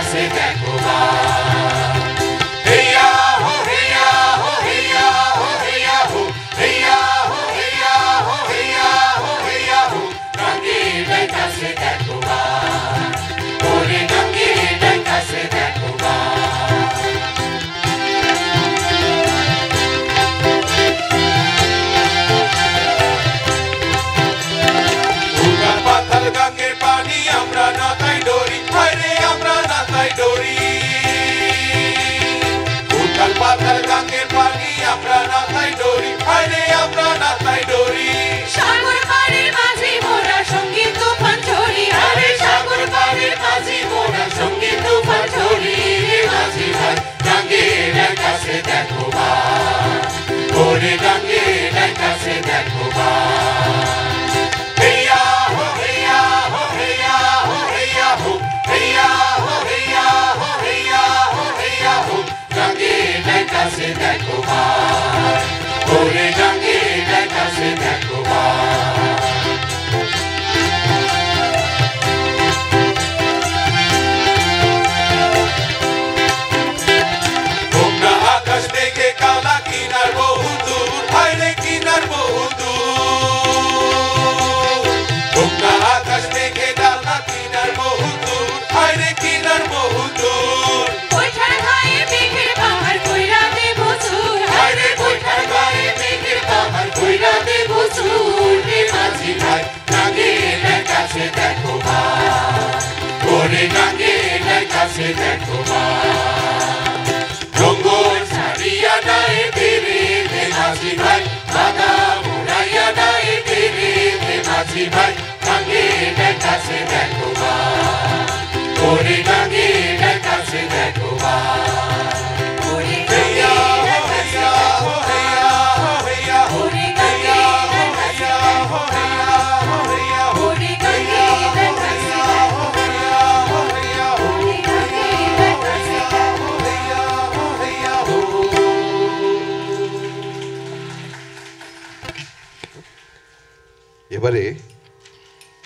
কাছে দেখো মা হেয়া হো হেয়া হো হেয়া হো হেয়া হো হেয়া হো হেয়া হো হেয়া হো হেয়া হো গাঙ্গের কাছে দেখো মা ওরে গাঙ্গের কাছে দেখো মা গাঙ্গের পানি আমরা নাতাই ডরি হায়রে আমরা নাতাই ডরি উথাল পাথাল গাঙ্গের পানি আমরা নাতাই ডরি হায়রে আমরা নাতাই ডরি সাগর পাড়ের মাঝি মোরা সঙ্গীত তুফান ঝরি আরে সাগর পাড়ের মাঝি মোরা সঙ্গীত তুফান ঝরি মাঝি ভাই গাঙ্গের কাছে দেখো মা ওরে গাঙ্গের কাছে দেখো মা কাছে দেখো মা ওরে গাঙ্গের কাছে দেখো মা তোমরা আকাশ দেখে কালা কিনার বহু দূর হায়রে কিনার বহু দূর তোমরা আকাশ দেখে কালা কিনার বহু দূর হায়রে কিনার বহু দূর বৈঠার গায়ে মেঘের পাহাড় কইরা দেব চুর হায়রে বৈঠার গায়ে মেঘের পাহাড় কইরা দেব চুর রে মাঝি ভাই গাঙ্গের কাছে দেখো মা ওরে গাঙ্গের কাছে দেখো মা জঙ্গল ছাড়িয়া নাই বেরে দে মাঝি ভাই বাধা মুড়াইয়া নাই বেরে দে মাঝি ভাই গাঙ্গের কাছে দেখো মা ওরে গাঙ্গের কাছে দেখো মা এবারে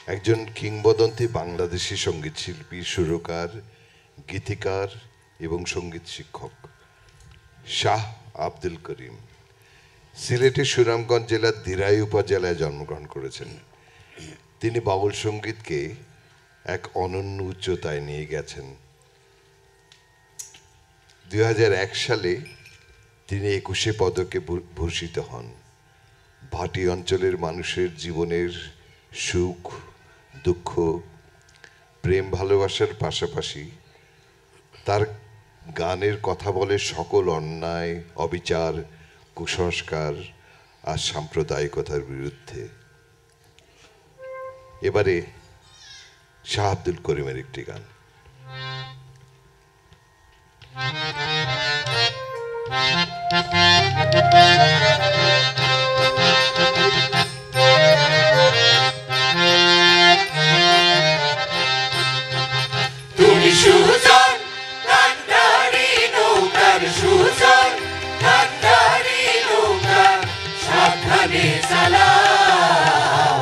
একজন কিংবদন্তি বাংলাদেশী সঙ্গীত শিল্পী সুরকার গীতিকার এবং সঙ্গীত শিক্ষক শাহ আব্দুল করিম সিলেটের সুনামগঞ্জ জেলার দিরাই উপজেলায় জন্মগ্রহণ করেছেন। তিনি বাউল সঙ্গীতকে এক অনন্য উচ্চতায় নিয়ে গেছেন। 2001 সালে তিনি 21 পদকে ভূষিত হন। ভাটি অঞ্চলের মানুষের জীবনের সুখ দুঃখ প্রেম ভালোবাসার পাশাপাশি তার গানের কথা বলে সকল অন্যায় অবিচার কুসংস্কার আর সাম্প্রদায়িকতার বিরুদ্ধে। এবারে শাহ আব্দুল করিমের একটি গান। তুমি সুজন কান্ডারি নৌকার সুজন কান্ডারি নৌকা সাবধানে চালাও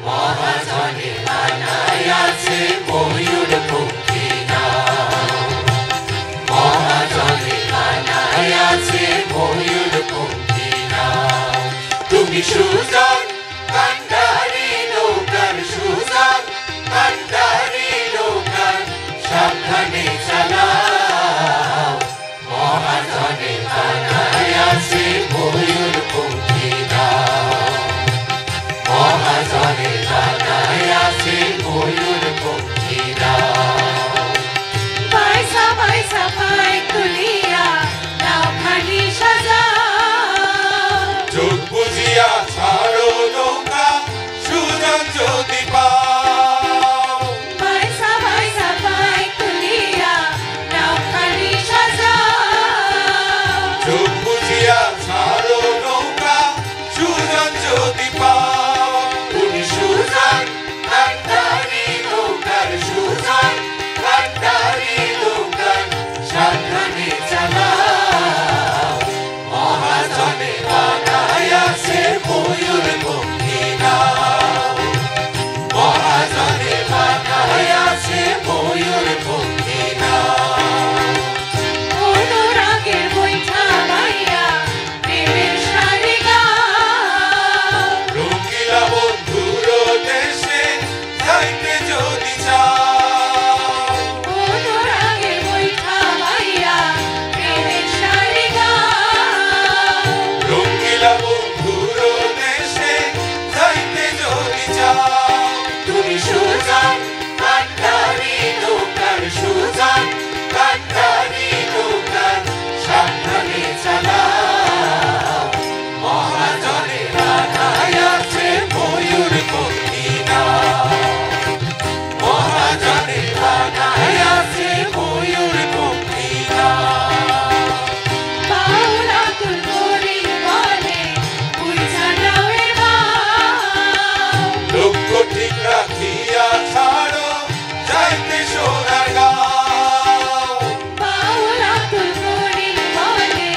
মহাজনে বানায় আছে ময়ূর পঙ্খী নাও মহাজনে বানায় আছে ময়ূর পঙ্খী নাও তুমি সুজন কান্ডারি নৌকার সুজন কান্ডারি নৌকার সাবধানে চালাও মহাজনে বানায় আছে ময়ূর পঙ্খী নাও সোনার গাঁও বাউল আব্দুল করিম বলে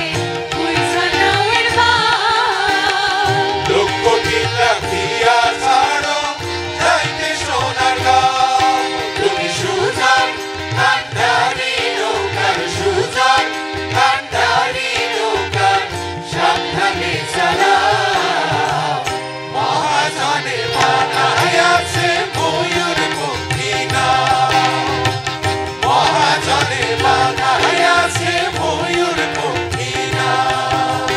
বুঝছো নামের ভাও লক্ষ তিন লাখ দিয়া ছাড়ো যাইতে সোনার গাঁও তুমি সুজন কান্ডারি নৌকার সুজন কান্ডারি নৌকার সাবধানে চালাও মহাজনে বানায় আছে ময়ূর পক্ষী নাও মহাজনে বানায় আছে ময়ূর পক্ষী নাও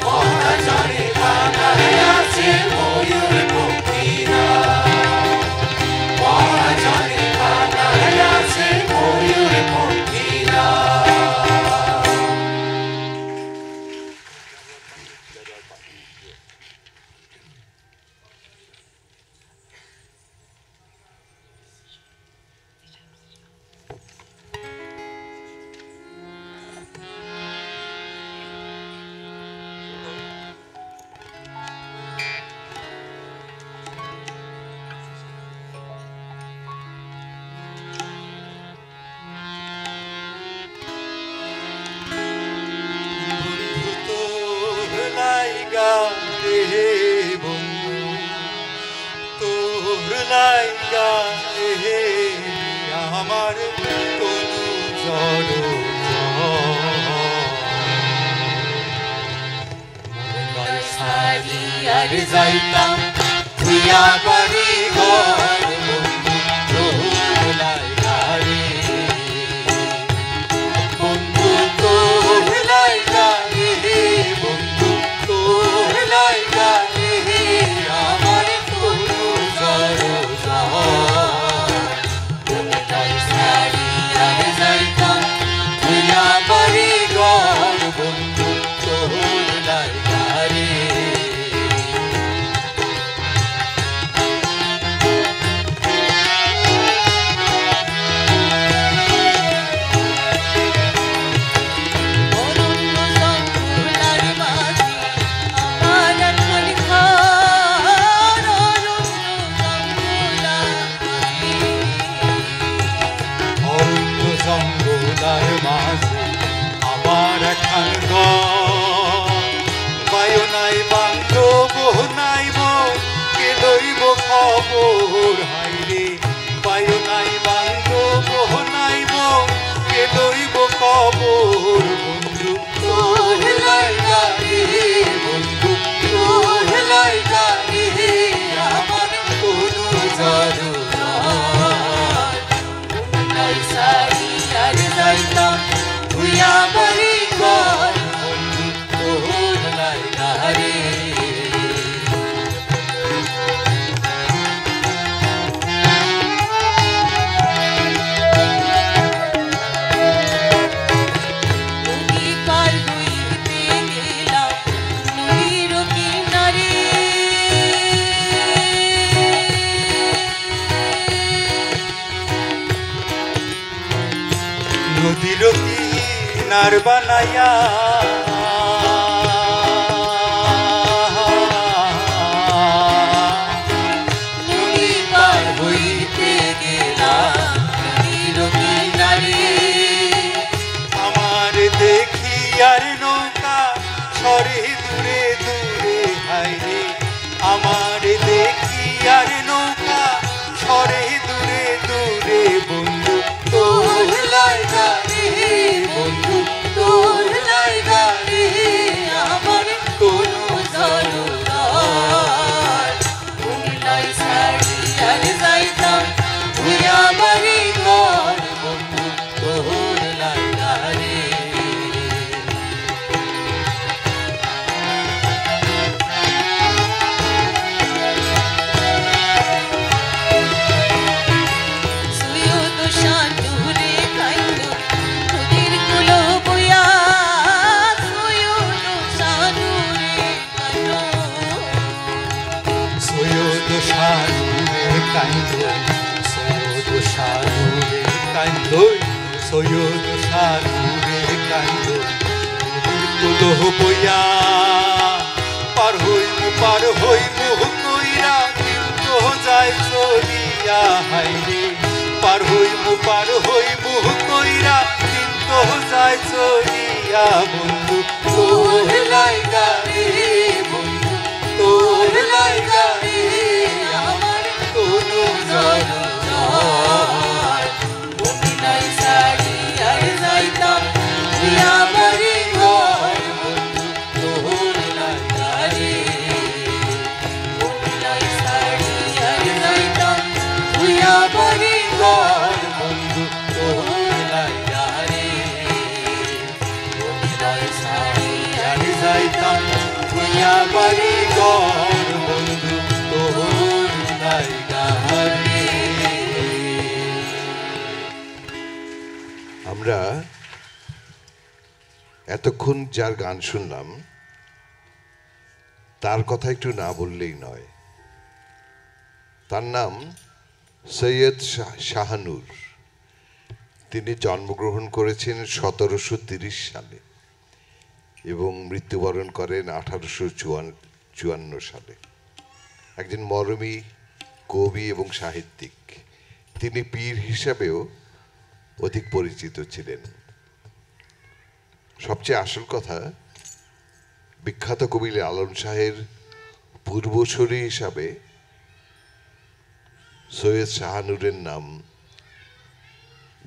মহাজনে বানায় আছে ময়ূর পক্ষী নাও মহাজনে বানায় আছে ময়ূর পক্ষী নাও আমার তনু জড় সারি আর যাইতাম তুইয়া বাড়ি ঘর বন্ধু তোলাই গাড়ি বন্ধু তোলাই গাড়ি বন্ধু তোলাই গাড়ি আমার তনু জড় সারি আর যাইতাম তুইয়া বাড়ি ঘর বন্ধু তোলাই গাড়ি অরণ্য জঙ্গলার মাঝে আমার এখন ঘর অরণ্য জঙ্গলার মাঝে অরণ্য জঙ্গলার মাঝে আমার খান বায়ু নাই বান্ধব নাইব কে লইব খবর হাইরে বায়ু নাই বান্ধব নাইব কে লইব খবর বন্ধু তোর লাইগারে বন্ধু তোর লাইগারে আমার তনু জড় সারি আর যাইতাম তুইয়া বাড়ি ঘর বন্ধু তোর লাইগারে নদী পার হইতে গেলাম নদীর কিনারে নদীর কিনার বানায়া নদী পার হইতে গেলাম নদীর কিনারে আমার দেখি আর নৌকা সরে দূরে দূরে হাইরে আমার দেখি আর নৌকা সরে দূরে দূরে বন্ধু তোর লাইগারে বন্ধু তোর লাইগারে আমার তনু জড় উনিলাই সারি আর যাইতাম তুইয়া বাড়ি ঘর বন্ধু তোর লাইগারে সৈয়দ শানুরে কাইন্দ তোদের কুলো বইয়া সৈয়দ শানুরে কাইন্দ সৈয়দ শানুরে কাইন্দ সৈয়দ শানুরে কাইন্দ সৈয়দ শানুরে কাইন্দ কুলহ বইয়া পার হইমু কইরা তো যায় চলিয়া হাইরে পার হইমু কইরা দিন তো যায় চলিয়া বন্ধু তোর লাইগা রে বন্ধু তোর লাইগা রে আমার তনু জল জয় তুমি নাই ছাড়িয়া যাইতাম তুইয়া বাড়ি ঘর বন্ধু তোর লাগা রে তুমি নাই ছাড়িয়া যাইতাম তুইয়া বাড়ি ঘর বন্ধু তোর লাগা রে তুমি নাই ছাড়িয়া যাইতাম তুইয়া বাড়ি ঘর বন্ধু তোর লাইগা রে। আমরা এতক্ষণ যার গান শুনলাম তার কথা একটু না বললেই নয়। তার নাম সৈয়দ শাহানুর। তিনি জন্মগ্রহণ করেছেন 1730 সালে এবং মৃত্যুবরণ করেন 1854 সালে। একজন মরমী কবি এবং সাহিত্যিক। তিনি পীর হিসাবেও অধিক পরিচিত ছিলেন। সবচেয়ে আসল কথা, বিখ্যাত কবি লালন শাহের পূর্বসূরি হিসাবে সৈয়দ শাহানুরের নাম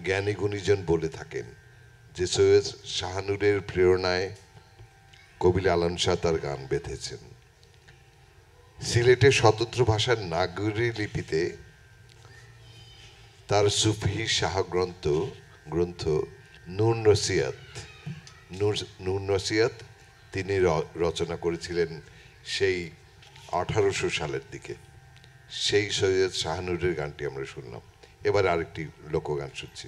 জ্ঞানী গুণীজন বলে থাকেন যে সৈয়দ শাহানুরের প্রেরণায় কবি লালন শাহ তার গান বেঁধেছেন। সিলেটে স্বতন্ত্র ভাষার নাগরী লিপিতে তার সুফি শাহ গ্রন্থ নূর নসিয়াত তিনি রচনা করেছিলেন সেই 1800 সালের দিকে। সেই সৈয়দ শাহানুরের গানটি আমরা শুনলাম। এবার আরেকটি লোকগান শুনছি।